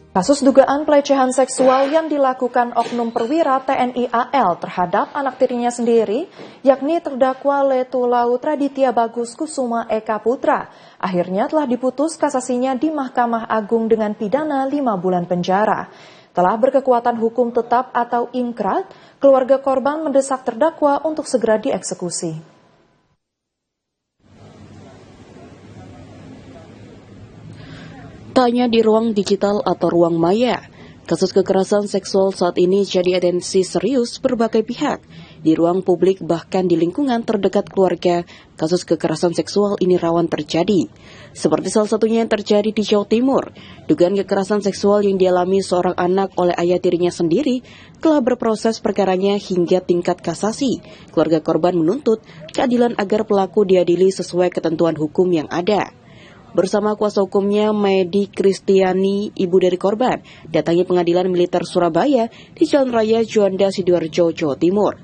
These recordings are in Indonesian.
Kasus dugaan pelecehan seksual yang dilakukan oknum perwira TNI AL terhadap anak tirinya sendiri, yakni terdakwa Letu Laut Raditya Bagus Kusuma Eka Putra, akhirnya telah diputus kasasinya di Mahkamah Agung dengan pidana 5 bulan penjara. Telah berkekuatan hukum tetap atau ingkrah, keluarga korban mendesak terdakwa untuk segera dieksekusi. Tanya di ruang digital atau ruang maya, kasus kekerasan seksual saat ini jadi atensi serius berbagai pihak. Di ruang publik bahkan di lingkungan terdekat keluarga, kasus kekerasan seksual ini rawan terjadi. Seperti salah satunya yang terjadi di Jawa Timur, dugaan kekerasan seksual yang dialami seorang anak oleh ayah tirinya sendiri telah berproses perkaranya hingga tingkat kasasi. Keluarga korban menuntut keadilan agar pelaku diadili sesuai ketentuan hukum yang ada. Bersama kuasa hukumnya Medi Kristiani, ibu dari korban, datangi Pengadilan Militer Surabaya di Jalan Raya Juanda, Sidoarjo, Jawa Timur.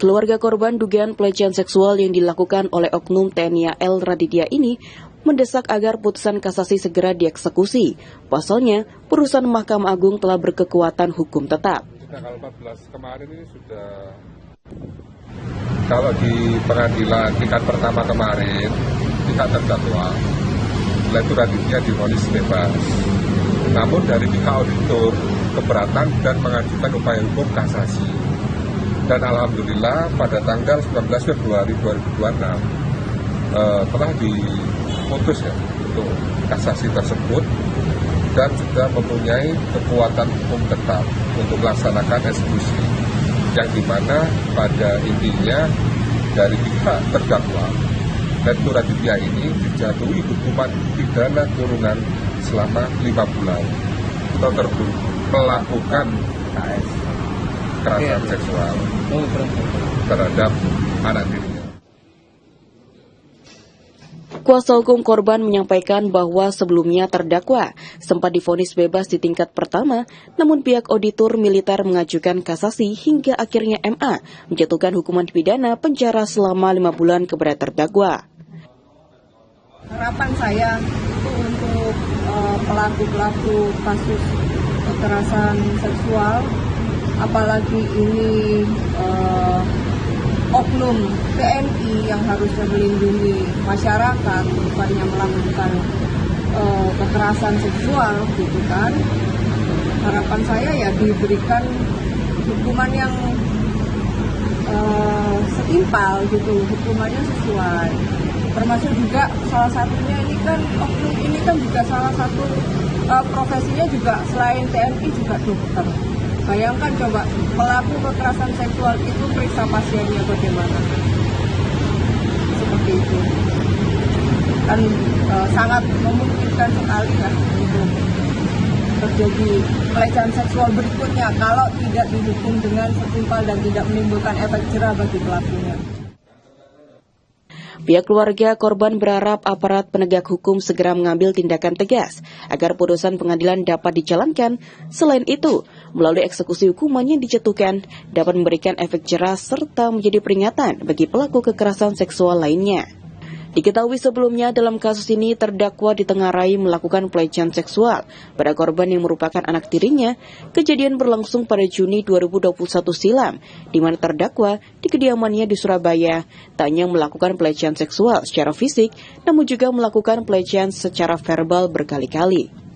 Keluarga korban dugaan pelecehan seksual yang dilakukan oleh oknum TNI AL Raditya ini mendesak agar putusan kasasi segera dieksekusi. Pasalnya, putusan Mahkamah Agung telah berkekuatan hukum tetap. Tanggal 14 kemarin ini sudah, kalau di pengadilan tingkat pertama kemarin, tingkat terdakwa Letu Raditya divonis bebas. Namun dari pihak auditor keberatan dan mengajukan upaya hukum kasasi. Dan alhamdulillah pada tanggal 19 Februari 2026 telah diputus ya untuk kasasi tersebut dan sudah mempunyai kekuatan hukum tetap untuk melaksanakan eksekusi. Yang dimana pada intinya dari pihak terdakwa Letu Raditya ini dijatuhi hukuman pidana kurungan selama 5 bulan untuk melakukan kekerasan seksual terhadap anak dirinya. Kuasa hukum korban menyampaikan bahwa sebelumnya terdakwa sempat divonis bebas di tingkat pertama, namun pihak auditor militer mengajukan kasasi hingga akhirnya MA menjatuhkan hukuman pidana penjara selama 5 bulan kepada terdakwa. Harapan saya itu untuk pelaku-pelaku kasus kekerasan seksual, apalagi ini oknum TNI yang harusnya melindungi masyarakat, bukannya melakukan kekerasan seksual, gitu kan. Harapan saya ya diberikan hukuman yang setimpal gitu, hukumannya sesuai. Termasuk juga salah satunya ini kan oknum ini kan juga salah satu profesinya juga selain TNI juga dokter. Bayangkan coba pelaku kekerasan seksual itu periksa pasiennya bagaimana, seperti itu kan sangat memungkinkan sekali ya untuk terjadi pelecehan seksual berikutnya kalau tidak dihukum dengan setimpal dan tidak menimbulkan efek jera bagi pelakunya. Pihak keluarga korban berharap aparat penegak hukum segera mengambil tindakan tegas agar putusan pengadilan dapat dijalankan. Selain itu, melalui eksekusi hukuman yang dijatuhkan dapat memberikan efek jera serta menjadi peringatan bagi pelaku kekerasan seksual lainnya. Diketahui sebelumnya dalam kasus ini terdakwa ditengarai melakukan pelecehan seksual pada korban yang merupakan anak tirinya. Kejadian berlangsung pada Juni 2021 silam, di mana terdakwa di kediamannya di Surabaya tak hanya melakukan pelecehan seksual secara fisik, namun juga melakukan pelecehan secara verbal berkali-kali.